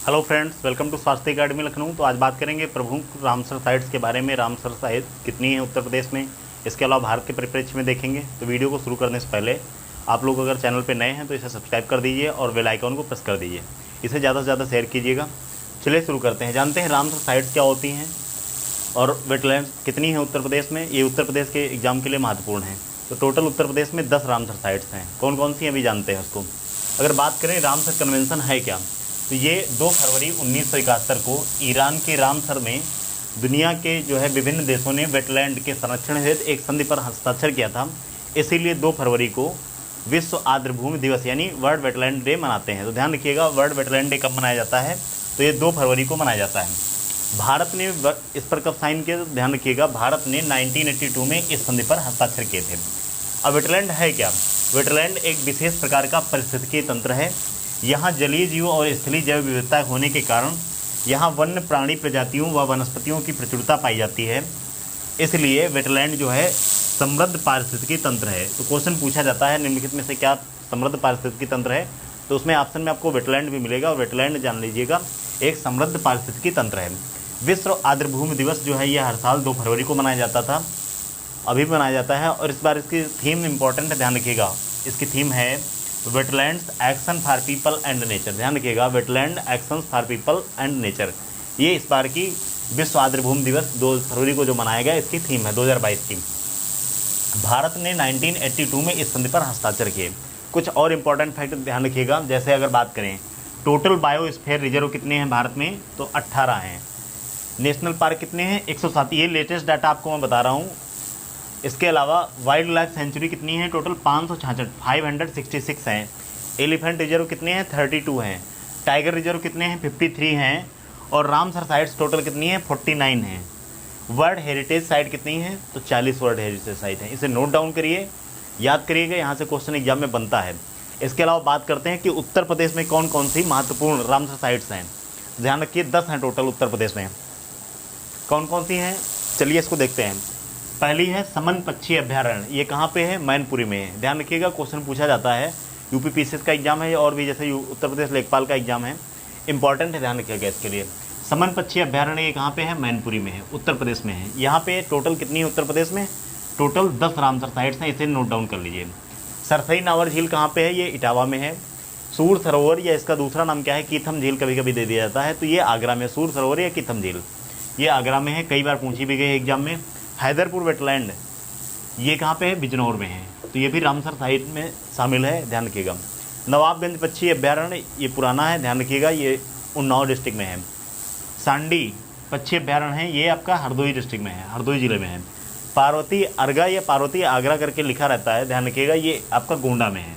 Hello friends, welcome to स्वास्थ्य academy Lucknow. तो आज बात करेंगे प्रमुख रामसर साइट्स के बारे में। रामसर साइट कितनी है उत्तर प्रदेश में, इसके अलावा भारत के परिप्रेक्ष्य में देखेंगे। तो वीडियो को शुरू करने से पहले आप लोग अगर चैनल पर नए हैं तो इसे सब्सक्राइब कर दीजिए और बेल आइकन को प्रेस कर दीजिए। इसे ज़्यादा से ज़्यादा शेयर कीजिएगा। चलिए शुरू करते हैं। जानते हैं रामसर साइट्स क्या होती हैं और वेटलैंड्स कितनी है उत्तर प्रदेश में। ये उत्तर प्रदेश के एग्जाम के लिए महत्वपूर्ण है। तो टोटल उत्तर प्रदेश में 10 रामसर साइट्स हैं। कौन कौन सी हैं अभी जानते हैं उसको। अगर बात करें रामसर कन्वेंशन है क्या, तो ये 2 फरवरी 1971 को ईरान के रामसर में दुनिया के जो है विभिन्न देशों ने वेटलैंड के संरक्षण हेतु एक संधि पर हस्ताक्षर किया था। इसीलिए 2 फरवरी को विश्व आर्द्रभूमि दिवस यानी वर्ल्ड वेटलैंड डे मनाते हैं। तो ध्यान रखिएगा, वर्ल्ड वेटलैंड डे कब मनाया जाता है, तो ये 2 फरवरी को मनाया जाता है। भारत ने इस पर कब साइन किया, तो ध्यान रखिएगा, भारत ने 1982 में इस संधि पर हस्ताक्षर किए थे। अब वेटलैंड है क्या। वेटलैंड एक विशेष प्रकार का पारिस्थितिकी तंत्र है। यहाँ जलीय जीव और स्थलीय जैव विविधता होने के कारण यहाँ वन्य प्राणी प्रजातियों व वनस्पतियों की प्रचुरता पाई जाती है। इसलिए वेटलैंड जो है समृद्ध पारिस्थितिकी तंत्र है। तो क्वेश्चन पूछा जाता है निम्नलिखित में से क्या समृद्ध पारिस्थितिकी तंत्र है, तो उसमें ऑप्शन में आपको वेटलैंड भी मिलेगा। और वेटलैंड जान लीजिएगा एक समृद्ध पारिस्थितिकी तंत्र है। विश्व आर्द्रभूमि दिवस जो है यह हर साल 2 फरवरी को मनाया जाता था, अभी भी मनाया जाता है। और इस बार इसकी थीम इंपॉर्टेंट है, ध्यान रखिएगा। इसकी थीम है wetlands action for people and nature. ध्यान रखिएगा, wetland action for people and nature, ये इस बार की विश्व आर्द्रभूमि दिवस 2 फरवरी को जो मनाया गया इसकी थीम है 2022 की। भारत ने 1982 में इस संधि पर हस्ताक्षर किए। कुछ और इंपॉर्टेंट फैक्ट ध्यान रखिएगा, जैसे अगर बात करें टोटल बायोस्फीयर रिजर्व कितने हैं भारत में, तो 18 हैं। नेशनल पार्क कितने हैं, 107। ये लेटेस्ट डाटा आपको मैं बता रहा हूँ। इसके अलावा वाइल्ड लाइफ सेंचुरी कितनी है, टोटल 566 हैं। एलिफेंट रिजर्व कितने हैं, 32 हैं। टाइगर रिजर्व कितने हैं, 53 हैं। और रामसर साइट्स टोटल कितनी है, 49 हैं। वर्ल्ड हेरिटेज साइट कितनी है, तो 40 वर्ल्ड हेरिटेज साइट है। इसे नोट डाउन करिए, याद करिएगा, यहाँ से क्वेश्चन एग्जाम में बनता है। इसके अलावा बात करते हैं कि उत्तर प्रदेश में कौन कौन सी महत्वपूर्ण रामसर साइट्स हैं। ध्यान रखिए 10 हैं टोटल उत्तर प्रदेश में। कौन कौन सी हैं, चलिए इसको देखते हैं। पहली है समन पक्षी अभ्यारण्य। ये कहाँ पे है, मैनपुरी में है। ध्यान रखिएगा, क्वेश्चन पूछा जाता है। यूपी पीसीएस का एग्जाम है और भी जैसे उत्तर प्रदेश लेखपाल का एग्जाम है, इंपॉर्टेंट है, ध्यान रखिएगा इसके लिए। समन पक्षी अभ्यारण्य ये कहाँ पे है, मैनपुरी में है, उत्तर प्रदेश में है। यहाँ पे टोटल कितनी है उत्तर प्रदेश में, टोटल 10 रामसर साइट्स हैं। इसे नोट डाउन कर लीजिए। सरसई नावर झील कहाँ पे है, ये इटावा में है। सूर सरोवर या इसका दूसरा नाम क्या है, कीथम झील कभी कभी दे दिया जाता है, तो ये आगरा में। सूर सरोवर या कीथम झील ये आगरा में है, कई बार पूछी भी गई एग्जाम में। हैदरपुर वेटलैंड ये कहाँ पे है, बिजनौर में है, तो ये भी रामसर साइट में शामिल है, ध्यान रखिएगा। नवाबगंज पक्षी अभ्यारण्य ये पुराना है, ध्यान रखिएगा, ये उन्नाव डिस्ट्रिक्ट में है। सांडी पक्षी अभ्यारण्य है, ये आपका हरदोई डिस्ट्रिक्ट में है, हरदोई जिले में है। पार्वती अर्गा या पार्वती आगरा करके लिखा रहता है, ध्यान रखिएगा, ये आपका गोंडा में है।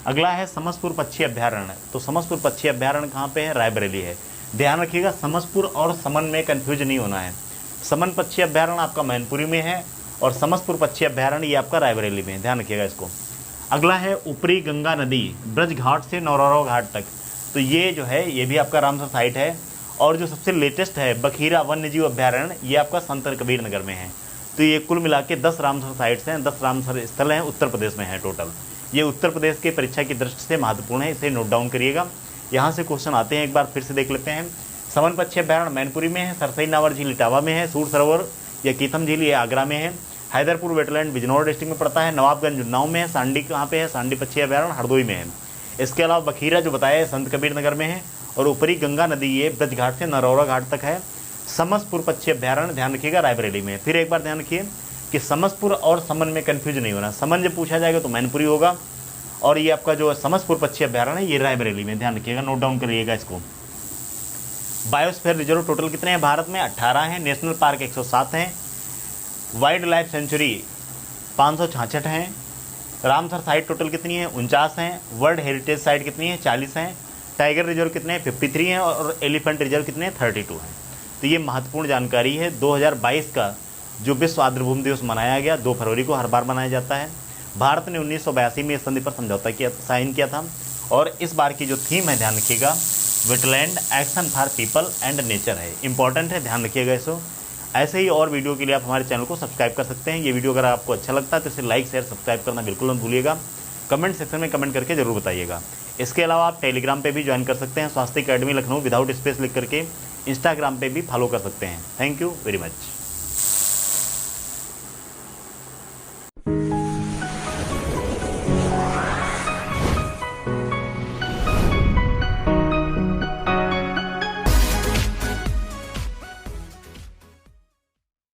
अगला है समसपुर पक्षी अभ्यारण्य। तो समसपुर पक्षी अभ्यारण्य कहाँ पे है, रायबरेली है। ध्यान रखिएगा, समसपुर और समन में कन्फ्यूज नहीं होना है। समन पक्षी अभ्यारण्य आपका मैनपुरी में है और समसपुर पक्षी अभ्यारण्य ये आपका रायबरेली में है, ध्यान रखिएगा इसको। अगला है ऊपरी गंगा नदी ब्रज घाट से नौरारो घाट तक। तो ये जो है ये भी आपका रामसर साइट है। और जो सबसे लेटेस्ट है बखीरा वन्यजीव अभ्यारण्य, ये आपका संत कबीर नगर में है। तो ये कुल मिला के 10 रामसर साइट्स हैं, 10 रामसर स्थल हैं, उत्तर प्रदेश में है टोटल। ये उत्तर प्रदेश के परीक्षा की दृष्टि से महत्वपूर्ण है, इसे नोट डाउन करिएगा। यहाँ से क्वेश्चन आते हैं, एक बार फिर से देख लेते हैं। समन पक्षी अभ्यारण्य मैनपुरी में है। सरसई नावर झील इटावा में है। सूर सरोवर या कीथम झील ये आगरा में है। हैदरपुर वेटलैंड बिजनौर डिस्ट्रिक्ट में पड़ता है। नवाबगंज उन्नाव में है। सांडी कहाँ पे है, सांडी पक्षी अभ्यारण्य हरदोई में है। इसके अलावा बखीरा जो बताया है संत कबीर नगर में है। और ऊपरी गंगा नदी ये ब्रज घाट से नरौरा घाट तक है। समसपुर पक्षी अभ्यारण्य ध्यान रखिएगा रायबरेली में। फिर एक बार ध्यान रखिए कि समसपुर और समन में कन्फ्यूज नहीं होना। समन जब पूछा जाएगा तो मैनपुरी होगा, और ये आपका जो समसपुर पक्षी अभ्यारण्य है ये रायबरेली में, ध्यान रखिएगा, नोट डाउन करिएगा इसको। बायोस्फीयर रिजर्व टोटल कितने हैं भारत में, 18 हैं। नेशनल पार्क 107 हैं। वाइल्ड लाइफ सेंचुरी 566 हैं। रामसर साइट टोटल कितनी है, 49 हैं। वर्ल्ड हेरिटेज साइट कितनी है, 40 हैं। टाइगर रिजर्व कितने हैं, 53 हैं। और एलिफेंट रिजर्व कितने हैं, 32 हैं। तो ये महत्वपूर्ण जानकारी है। 2022 का जो विश्व आर्द्रभूमि दिवस मनाया गया 2 फरवरी को हर बार मनाया जाता है। भारत ने 1982 में इस संधि पर समझौता किया, साइन किया था। और इस बार की जो थीम है ध्यान रखिएगा, wetland action for people and nature है, इंपॉर्टेंट है, ध्यान रखिएगा इसको। ऐसे ही और वीडियो के लिए आप हमारे चैनल को सब्सक्राइब कर सकते हैं। ये वीडियो अगर आपको अच्छा लगता है तो इसे लाइक शेयर सब्सक्राइब करना बिल्कुल मत भूलिएगा। कमेंट सेक्शन में कमेंट करके ज़रूर बताइएगा। इसके अलावा आप टेलीग्राम पे भी ज्वाइन कर सकते हैं, स्वास्थ्य अकेडमी लखनऊ विदाउट स्पेस लिख करके। इंस्टाग्राम पे भी फॉलो कर सकते हैं। Thank you very much.